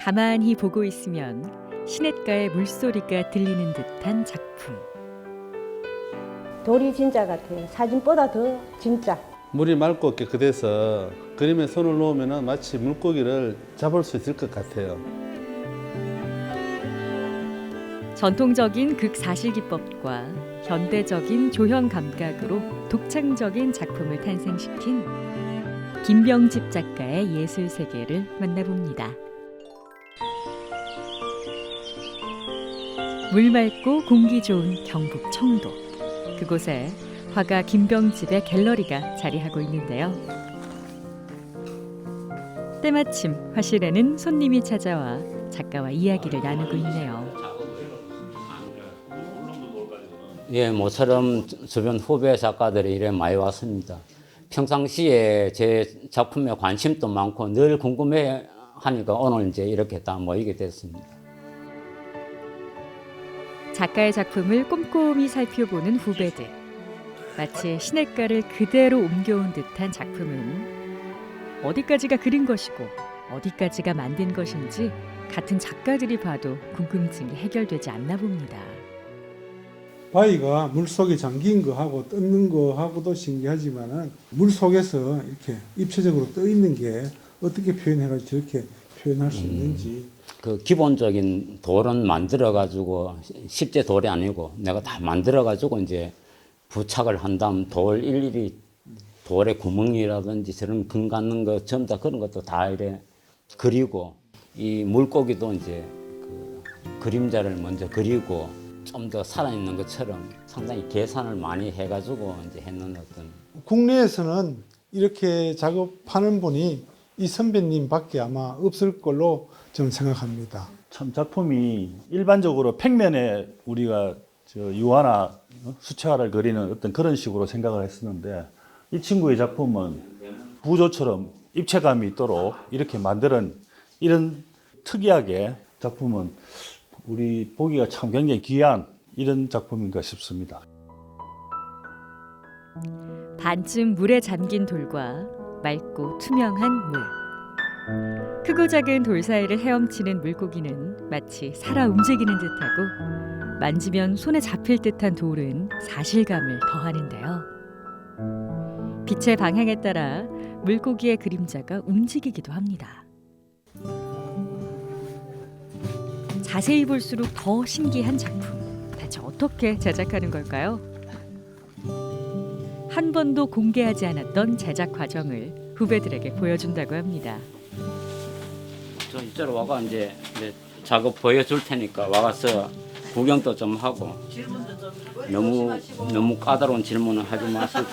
가만히 보고 있으면 시냇가의 물소리가 들리는 듯한 작품. 돌이 진짜 같아요. 사진보다 더 진짜. 물이 맑고 깨끗해서 그림에 손을 놓으면 마치 물고기를 잡을 수 있을 것 같아요. 전통적인 극사실 기법과 현대적인 조형 감각으로 독창적인 작품을 탄생시킨 김병집 작가의 예술 세계를 만나봅니다. 물 맑고 공기 좋은 경북 청도. 그곳에 화가 김병집의 갤러리가 자리하고 있는데요. 때마침 화실에는 손님이 찾아와 작가와 이야기를 나누고 있네요. 예, 모처럼 주변 후배 작가들이 이래 많이 왔습니다. 평상시에 제 작품에 관심도 많고 늘 궁금해 하니까 오늘 이제 이렇게 다 모이게 됐습니다. 작가의 작품을 꼼꼼히 살펴보는 후배들. 마치 시냇가를 그대로 옮겨온 듯한 작품은 어디까지가 그린 것이고 어디까지가 만든 것인지 같은 작가들이 봐도 궁금증이 해결되지 않나 봅니다. 바위가 물속에 잠긴 거하고 뜯는 거하고도 신기하지만은 물속에서 이렇게 입체적으로 떠 있는 게 어떻게 표현해가지고 저렇게 표현할 수 있는지. 그 기본적인 돌은 만들어 가지고 실제 돌이 아니고 내가 다 만들어 가지고 이제 부착을 한 다음 돌 일일이 돌의 구멍이라든지 저런 금 갖는 거 전부 다 그런 것도 다 이래 그리고 이 물고기도 이제 그 그림자를 먼저 그리고 좀 더 살아있는 것처럼 상당히 계산을 많이 해가지고 이제 했는 어떤. 국내에서는 이렇게 작업하는 분이 이 선배님밖에 아마 없을 걸로 저는 생각합니다. 참 작품이 일반적으로 평면에 우리가 유화나 수채화를 그리는 어떤 그런 식으로 생각을 했었는데 이 친구의 작품은 구조처럼 입체감이 있도록 이렇게 만드는 이런 특이하게 작품은 우리 보기가 참 굉장히 귀한 이런 작품인가 싶습니다. 반쯤 물에 잠긴 돌과 맑고 투명한 물. 크고 작은 돌 사이를 헤엄치는 물고기는 마치 살아 움직이는 듯하고 만지면 손에 잡힐 듯한 돌은 사실감을 더하는데요. 빛의 방향에 따라 물고기의 그림자가 움직이기도 합니다. 자세히 볼수록 더 신기한 작품. 대체 어떻게 제작하는 걸까요? 한 번도 공개하지 않았던 제작 과정을 후배들에게 보여준다고 합니다. 저 이쪽으로 와가 이제 작업 보여줄 테니까 와서 구경도 좀 하고 너무 까다로운 질문을 하지 마시고.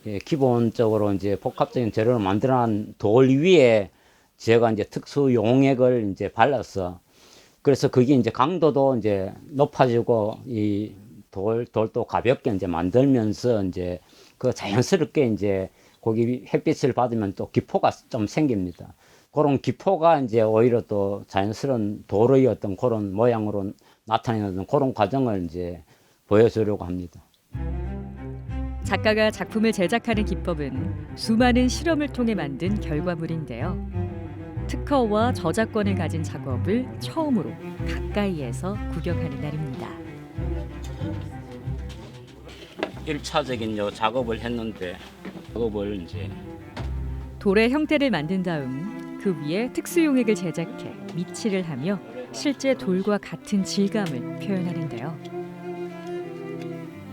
예, 기본적으로 이제 복합적인 재료를 만들어낸 돌 위에 제가 이제 특수 용액을 이제 발라서 그래서 그게 이제 강도도 이제 높아지고 이 돌도 가볍게 이제 만들면서 이제 그 자연스럽게 이제 거기 햇빛을 받으면 또 기포가 좀 생깁니다. 그런 기포가 이제 오히려 또 자연스러운 돌의 어떤 그런 모양으로 나타내는 그런 과정을 이제 보여주려고 합니다. 작가가 작품을 제작하는 기법은 수많은 실험을 통해 만든 결과물인데요. 특허와 저작권을 가진 작업을 처음으로 가까이에서 구경하는 날입니다. 1차적인 작업을 했는데 작업을 이제 돌의 형태를 만든 다음 그 위에 특수 용액을 제작해 미치를 하며 실제 돌과 같은 질감을 표현하는데요.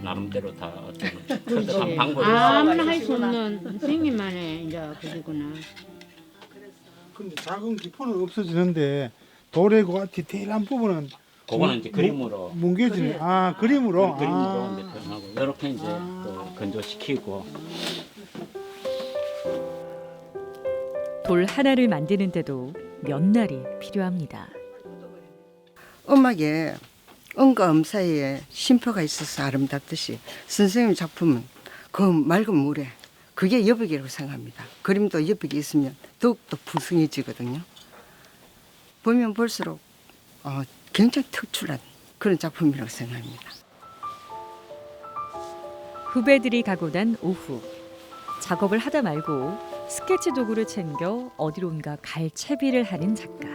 나름대로 다 어떤 특별한 방법이 아무나 할 수 없는 선생님만의 이제 그거구나. 근데 작은 기포는 없어지는데 돌의 그 디테일한 부분은 그거는 이제 그림으로 뭉개지네. 아, 그림으로. 그림으로 이제 표현하고 이렇게 이제 또 건조시키고. 돌 하나를 만드는데도 몇 날이 필요합니다. 음악에 음과 음 사이에 쉼표가 있어서 아름답듯이 선생님 작품은 그 맑은 물에 그게 여백이라고 생각합니다. 그림도 여백이 있으면 더욱더 풍성해지거든요. 보면 볼수록 굉장히 특출난 그런 작품이라고 생각합니다. 후배들이 가고 난 오후 작업을 하다 말고 스케치 도구를 챙겨 어디론가 갈 채비를 하는 작가.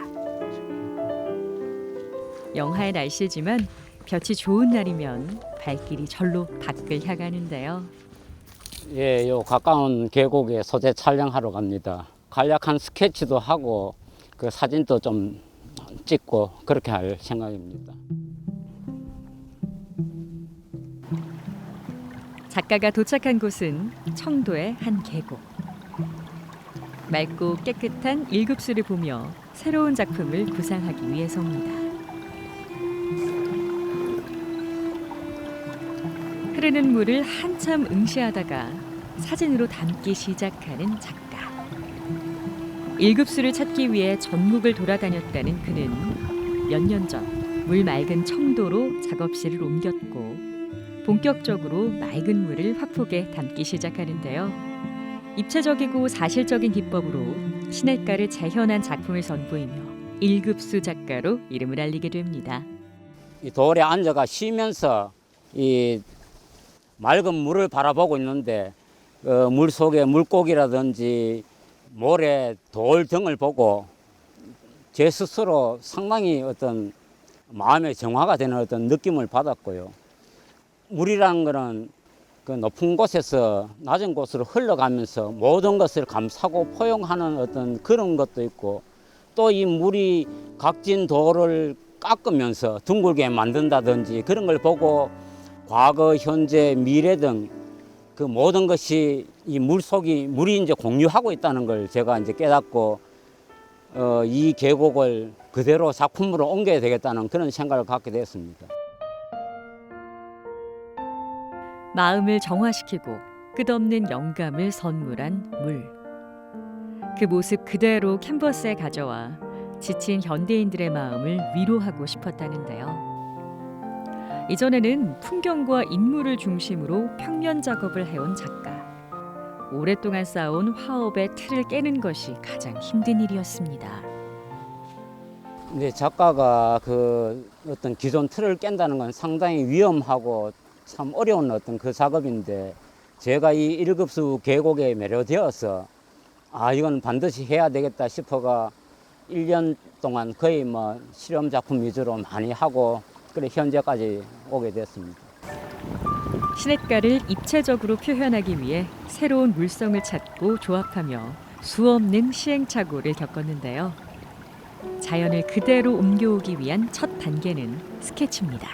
영하의 날씨지만 볕이 좋은 날이면 발길이 절로 밖을 향하는데요. 예, 요 가까운 계곡에 소재 촬영하러 갑니다. 간략한 스케치도 하고 그 사진도 좀 찍고 그렇게 할 생각입니다. 작가가 도착한 곳은 청도의 한 계곡. 맑고 깨끗한 일급수를 보며 새로운 작품을 구상하기 위해서입니다. 흐르는 물을 한참 응시하다가 사진으로 담기 시작하는 작가. 일급수를 찾기 위해 전국을 돌아다녔다는 그는 몇 년 전 물 맑은 청도로 작업실을 옮겼고 본격적으로 맑은 물을 화폭에 담기 시작하는데요. 입체적이고 사실적인 기법으로 시냇가를 재현한 작품을 선보이며 일급수 작가로 이름을 알리게 됩니다. 이 돌에 앉아가 쉬면서 이 맑은 물을 바라보고 있는데 물 속에 물고기라든지 모래, 돌 등을 보고 제 스스로 상당히 어떤 마음의 정화가 되는 어떤 느낌을 받았고요. 물이라는 것은 그 높은 곳에서 낮은 곳으로 흘러가면서 모든 것을 감싸고 포용하는 어떤 그런 것도 있고 또 이 물이 각진 돌을 깎으면서 둥글게 만든다든지 그런 걸 보고 과거, 현재, 미래 등 그 모든 것이 이 물이 이제 공유하고 있다는 걸 제가 이제 깨닫고 이 계곡을 그대로 작품으로 옮겨야 되겠다는 그런 생각을 갖게 됐습니다. 마음을 정화시키고 끝없는 영감을 선물한 물. 그 모습 그대로 캔버스에 가져와 지친 현대인들의 마음을 위로하고 싶었다는데요. 이전에는 풍경과 인물을 중심으로 평면 작업을 해온 작가. 오랫동안 쌓아온 화업의 틀을 깨는 것이 가장 힘든 일이었습니다. 근데 작가가 그 어떤 기존 틀을 깬다는 건 상당히 위험하고 참 어려운 어떤 그 작업인데 제가 이 일급수 계곡에 매료되어서 이건 반드시 해야 되겠다 싶어가 1년 동안 거의 뭐 실험 작품 위주로 많이 하고 그래 현재까지 오게 됐습니다. 시냇가를 입체적으로 표현하기 위해 새로운 물성을 찾고 조합하며 수없는 시행착오를 겪었는데요. 자연을 그대로 옮겨오기 위한 첫 단계는 스케치입니다.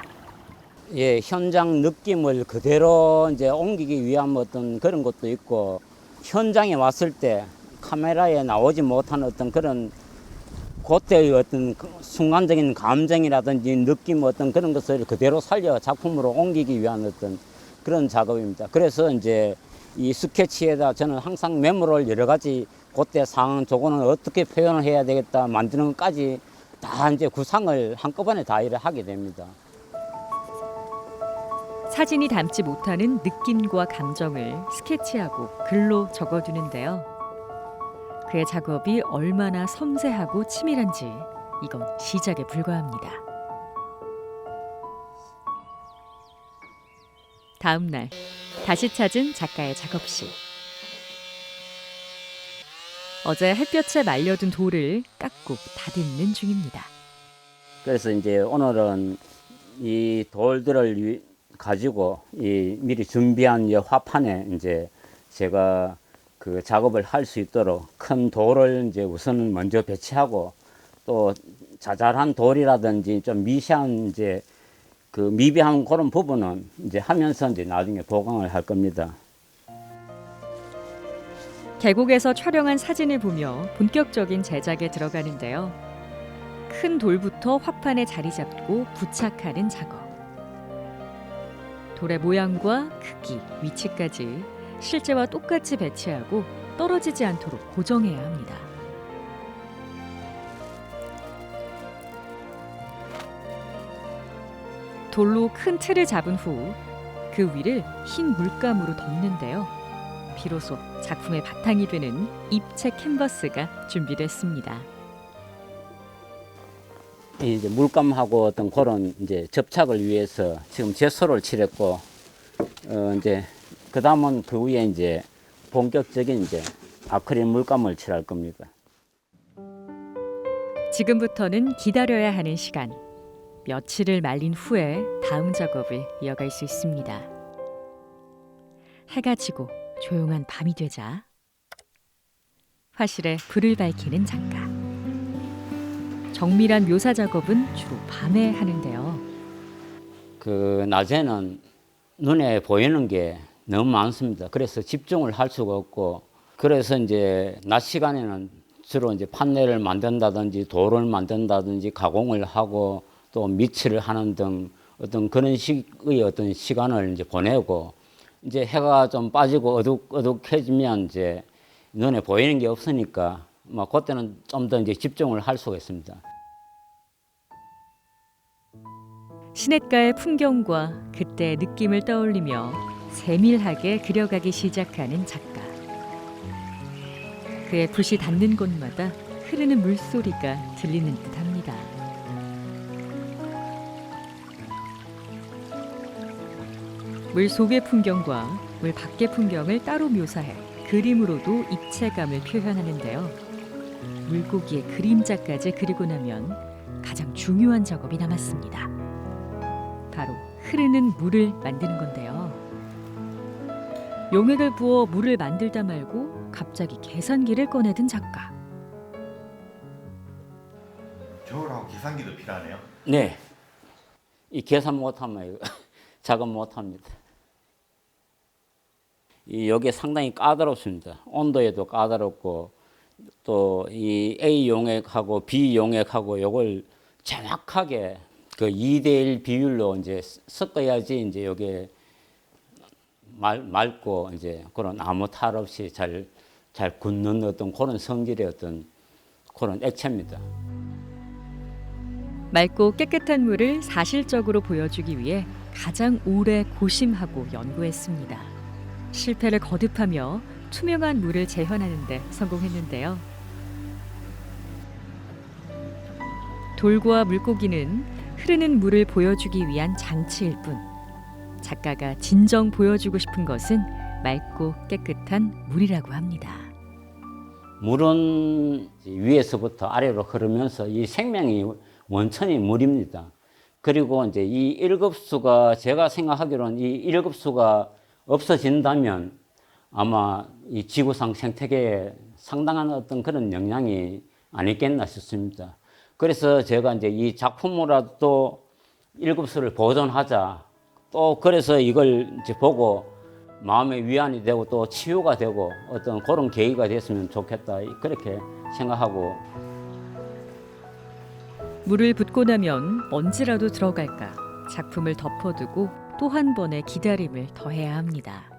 예, 현장 느낌을 그대로 이제 옮기기 위한 어떤 그런 것도 있고 현장에 왔을 때 카메라에 나오지 못한 어떤 그런 그때의 어떤 순간적인 감정이라든지 느낌 어떤 그런 것을 그대로 살려 작품으로 옮기기 위한 어떤 그런 작업입니다. 그래서 이제 이 스케치에다 저는 항상 메모를 여러 가지 그때 상황 저거는 어떻게 표현을 해야 되겠다 만드는 것까지 다 이제 구상을 한꺼번에 다 일을 하게 됩니다. 사진이 담지 못하는 느낌과 감정을 스케치하고 글로 적어두는데요. 그의 작업이 얼마나 섬세하고 치밀한지 이건 시작에 불과합니다. 다음 날 다시 찾은 작가의 작업실. 어제 햇볕에 말려둔 돌을 깎고 다듬는 중입니다. 그래서 이제 오늘은 이 돌들을 가지고 이 미리 준비한 이 화판에 이제 제가 그 작업을 할 수 있도록 큰 돌을 이제 우선은 먼저 배치하고 또 자잘한 돌이라든지 좀 미세한 이제 그 미비한 그런 부분은 이제 하면서 이제 나중에 보강을 할 겁니다. 계곡에서 촬영한 사진을 보며 본격적인 제작에 들어가는데요. 큰 돌부터 화판에 자리 잡고 부착하는 작업. 돌의 모양과 크기, 위치까지 실제와 똑같이 배치하고 떨어지지 않도록 고정해야 합니다. 돌로 큰 틀을 잡은 후 그 위를 흰 물감으로 덮는데요. 비로소 작품의 바탕이 되는 입체 캔버스가 준비됐습니다. 이제 물감하고 어떤 그런 이제 접착을 위해서 지금 제소를 칠했고 이제 그 다음은 그 위에 이제 본격적인 이제 아크릴 물감을 칠할 겁니다. 지금부터는 기다려야 하는 시간. 며칠을 말린 후에 다음 작업을 이어갈 수 있습니다. 해가 지고 조용한 밤이 되자 화실에 불을 밝히는 작가. 정밀한 묘사 작업은 주로 밤에 하는데요. 그 낮에는 눈에 보이는 게 너무 많습니다. 그래서 집중을 할 수가 없고, 그래서 이제 낮 시간에는 주로 이제 판넬을 만든다든지 돌을 만든다든지 가공을 하고 또 미치를 하는 등 어떤 그런 식의 어떤 시간을 이제 보내고, 이제 해가 좀 빠지고 어둑어둑해지면 이제 눈에 보이는 게 없으니까 뭐 그때는 좀 더 이제 집중을 할 수가 있습니다. 시냇가의 풍경과 그때의 느낌을 떠올리며 세밀하게 그려가기 시작하는 작가. 그의 붓이 닿는 곳마다 흐르는 물소리가 들리는 듯합니다. 물 속의 풍경과 물 밖의 풍경을 따로 묘사해 그림으로도 입체감을 표현하는데요. 물고기의 그림자까지 그리고 나면 가장 중요한 작업이 남았습니다. 바로 흐르는 물을 만드는 건데요. 용액을 부어 물을 만들다 말고 갑자기 계산기를 꺼내든 작가. 겨울하고 계산기도 필요하네요. 네, 이 계산 못하면 이거 작업 못합니다. 여기 상당히 까다롭습니다. 온도에도 까다롭고 또 이 A 용액하고 B 용액하고 요걸 정확하게 그 2대1 비율로 이제 섞어야지 이제 여기에 맑고 이제 그런 아무 탈 없이 잘 굳는 어떤 그런 성질의 어떤 그런 액체입니다. 맑고 깨끗한 물을 사실적으로 보여주기 위해 가장 오래 고심하고 연구했습니다. 실패를 거듭하며 투명한 물을 재현하는 데 성공했는데요. 돌과 물고기는 흐르는 물을 보여주기 위한 장치일 뿐, 작가가 진정 보여주고 싶은 것은 맑고 깨끗한 물이라고 합니다. 물은 위에서부터 아래로 흐르면서 이 생명이 원천이 물입니다. 그리고 이제 이 1급수가 제가 생각하기로는 이 1급수가 없어진다면 아마 이 지구상 생태계에 상당한 어떤 그런 영향이 아니겠나 싶습니다. 그래서 제가 이제 이 작품으로라도 1급수를 보존하자. 또 그래서 이걸 이제 보고 마음의 위안이 되고 또 치유가 되고 어떤 그런 계기가 됐으면 좋겠다. 그렇게 생각하고. 물을 붓고 나면 먼지라도 들어갈까 작품을 덮어두고 또 한 번의 기다림을 더해야 합니다.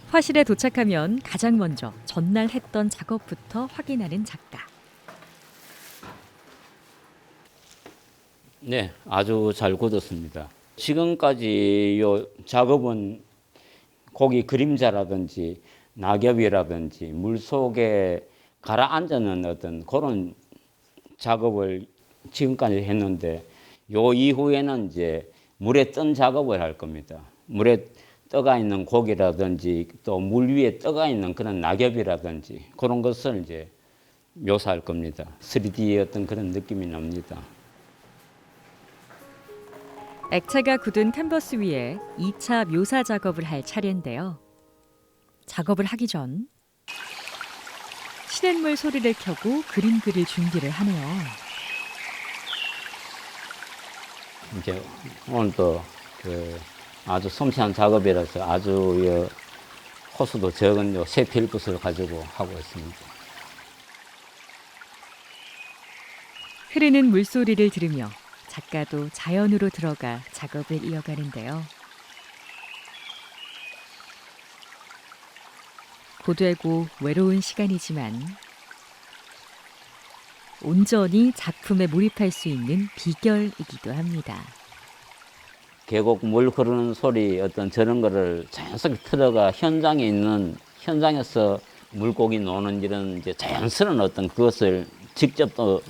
화실에 도착하면 가장 먼저 전날 했던 작업부터 확인하는 작가. 네, 아주 잘 굳었습니다. 지금까지 요 작업은 고기 그림자라든지 낙엽이라든지 물 속에 가라앉는 어떤 그런 작업을 지금까지 했는데, 요 이후에는 이제 물에 뜬 작업을 할 겁니다. 물에 떠가 있는 고기라든지 또 물 위에 떠가 있는 그런 낙엽이라든지 그런 것을 이제 묘사할 겁니다. 3D의 어떤 그런 느낌이 납니다. 액체가 굳은 캔버스 위에 2차 묘사 작업을 할 차례인데요. 작업을 하기 전 시냇물 소리를 켜고 그림 그릴 준비를 하네요. 이제 오늘도 아주 섬세한 작업이라서 아주 호수도 적은 세필붓을 가지고 하고 있습니다. 흐르는 물소리를 들으며 작가도 자연으로 들어가 작업을 이어가는데요. 고되고 외로운 시간이지만 온전히 작품에 몰입할 수 있는 비결이기도 합니다. 계곡 물 흐르는 소리 어떤 저런 거를 자연스럽게 틀어가 현장에서 물고기 노는 이런 이제 자연스러운 어떤 그것을 직접 또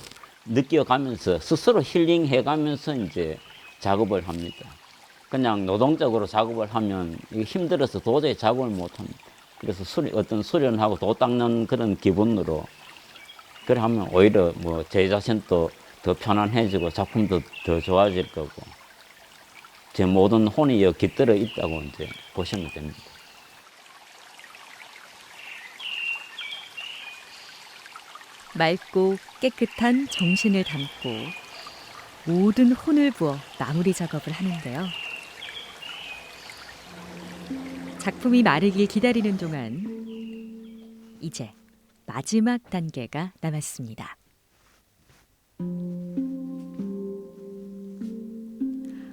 느껴가면서 스스로 힐링해가면서 이제 작업을 합니다. 그냥 노동적으로 작업을 하면 이게 힘들어서 도저히 작업을 못합니다. 그래서 어떤 수련하고 도 닦는 그런 기분으로 그래 하면 오히려 뭐 제 자신도 더 편안해지고 작품도 더 좋아질 거고 제 모든 혼이 여기 깃들어 있다고 이제 보시면 됩니다. 맑고 깨끗한 정신을 담고 모든 혼을 부어 마무리 작업을 하는데요. 작품이 마르길 기다리는 동안 이제 마지막 단계가 남았습니다.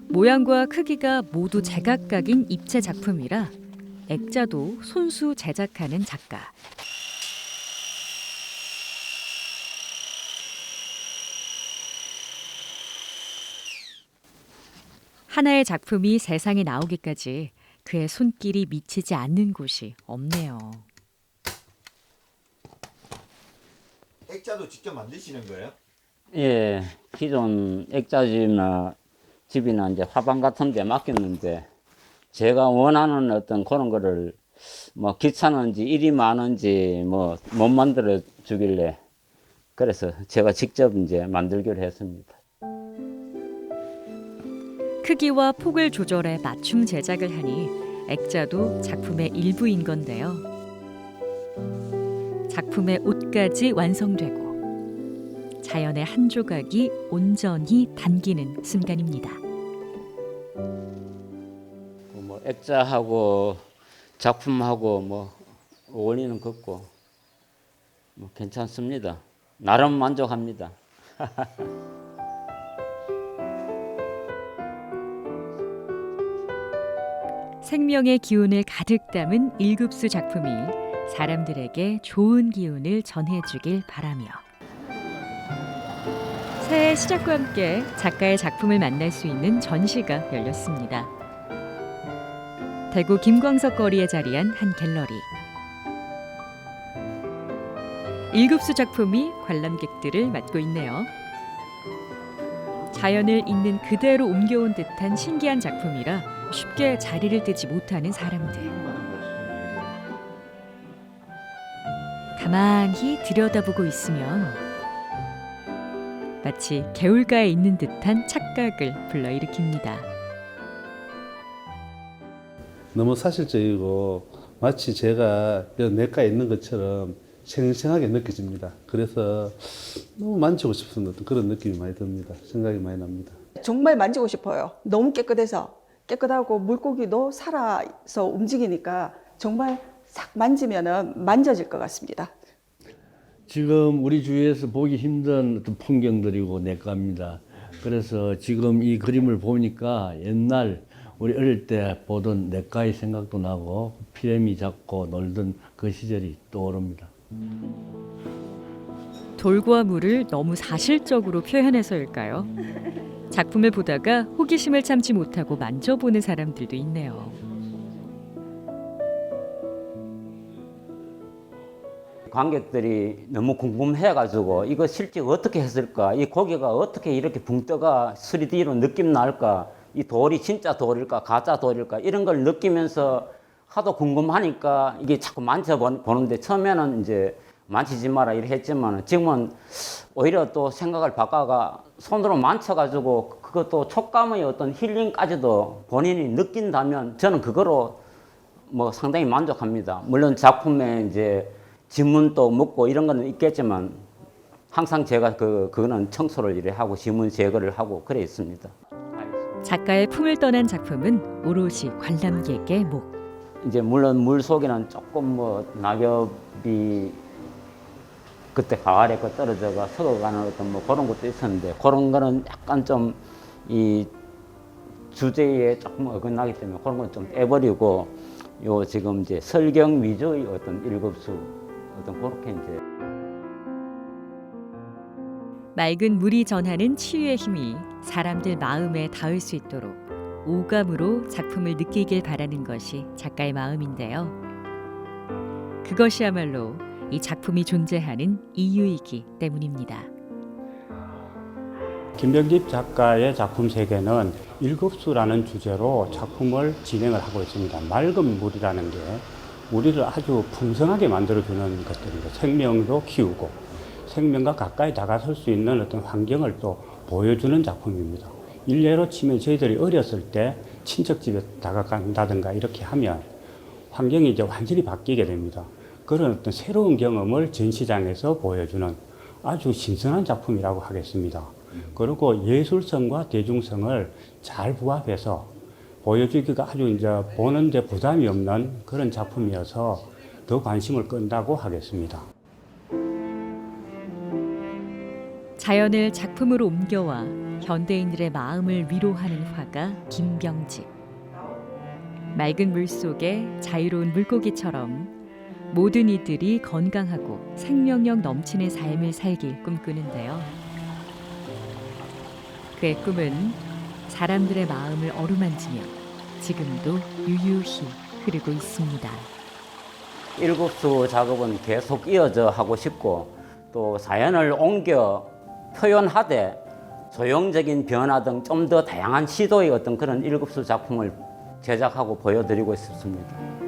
모양과 크기가 모두 제각각인 입체 작품이라 액자도 손수 제작하는 작가. 하나의 작품이 세상에 나오기까지 그의 손길이 미치지 않는 곳이 없네요. 액자도 직접 만드시는 거예요? 예, 기존 액자집이나 집이나 이제 화방 같은 데 맡겼는데 제가 원하는 어떤 그런 거를 뭐 귀찮은지 일이 많은지 뭐 못 만들어 주길래 그래서 제가 직접 이제 만들기로 했습니다. 크기와 폭을 조절해 맞춤 제작을 하니 액자도 작품의 일부인 건데요. 작품의 옷까지 완성되고 자연의 한 조각이 온전히 담기는 순간입니다. 뭐 액자하고 작품하고 뭐 어울리는 것 같고 뭐 괜찮습니다. 나름 만족합니다. 생명의 기운을 가득 담은 일급수 작품이 사람들에게 좋은 기운을 전해주길 바라며 새해 시작과 함께 작가의 작품을 만날 수 있는 전시가 열렸습니다. 대구 김광석 거리에 자리한 한 갤러리. 일급수 작품이 관람객들을 맞고 있네요. 자연을 있는 그대로 옮겨온 듯한 신기한 작품이라 쉽게 자리를 뜨지 못하는 사람들. 가만히 들여다보고 있으면 마치 개울가에 있는 듯한 착각을 불러일으킵니다. 너무 사실적이고 마치 제가 내과에 있는 것처럼 생생하게 느껴집니다. 그래서 너무 만지고 싶은 어떤 그런 느낌이 많이 듭니다. 생각이 많이 납니다. 정말 만지고 싶어요. 너무 깨끗하고 물고기도 살아서 움직이니까 정말 싹 만지면은 만져질 것 같습니다. 지금 우리 주위에서 보기 힘든 어떤 풍경들이고 내과입니다. 그래서 지금 이 그림을 보니까 옛날 우리 어릴 때 보던 내과의 생각도 나고 피레미 잡고 놀던 그 시절이 떠오릅니다. 돌과 물을 너무 사실적으로 표현해서일까요? 작품을 보다가 호기심을 참지 못하고 만져보는 사람들도 있네요. 관객들이 너무 궁금해가지고 이거 실제 어떻게 했을까? 이 고기가 어떻게 이렇게 붕 떠가 3D로 느낌 날까? 이 돌이 진짜 돌일까? 가짜 돌일까? 이런 걸 느끼면서 하도 궁금하니까 이게 자꾸 만져보는데 처음에는 이제 만지지 마라 이렇게 했지만 지금은 오히려 또 생각을 바꿔가 손으로 만져가지고 그것도 촉감의 어떤 힐링까지도 본인이 느낀다면 저는 그거로 뭐 상당히 만족합니다. 물론 작품에 이제 지문도 묻고 이런 거는 있겠지만 항상 제가 그거는 청소를 이래 하고 지문 제거를 하고 그래 있습니다. 작가의 품을 떠난 작품은 오롯이 관람객의 목. 이제 물론 물 속에는 조금 뭐 낙엽이 그때 가을에 떨어져가 썩어가는 어떤 뭐 그런 것도 있었는데 그런 거는 약간 좀 이 주제에 조금 어긋나기 때문에 그런 건 좀 떼버리고 요 지금 이제 설경 위주의 어떤 일급수 어떤 그렇게 이제 맑은 물이 전하는 치유의 힘이 사람들 마음에 닿을 수 있도록 오감으로 작품을 느끼길 바라는 것이 작가의 마음인데요. 그것이야말로 이 작품이 존재하는 이유이기 때문입니다. 김병집 작가의 작품 세계는 일급수라는 주제로 작품을 진행을 하고 있습니다. 맑은 물이라는 게 우리를 아주 풍성하게 만들어주는 것들입니다. 생명도 키우고 생명과 가까이 다가설 수 있는 어떤 환경을 또 보여주는 작품입니다. 일례로 치면 저희들이 어렸을 때 친척집에 다가간다든가 이렇게 하면 환경이 이제 완전히 바뀌게 됩니다. 그런 어떤 새로운 경험을 전시장에서 보여주는 아주 신선한 작품이라고 하겠습니다. 그리고 예술성과 대중성을 잘 부합해서 보여주기가 아주 이제 보는데 부담이 없는 그런 작품이어서 더 관심을 끈다고 하겠습니다. 자연을 작품으로 옮겨와 현대인들의 마음을 위로하는 화가 김병집. 맑은 물 속에 자유로운 물고기처럼 모든 이들이 건강하고 생명력 넘치는 삶을 살길 꿈꾸는데요. 그의 꿈은 사람들의 마음을 어루만지며 지금도 유유히 흐르고 있습니다. 일급수 작업은 계속 이어져 하고 싶고 또 자연을 옮겨 표현하되 소형적인 변화 등 좀 더 다양한 시도의 어떤 그런 일급수 작품을 제작하고 보여드리고 싶습니다.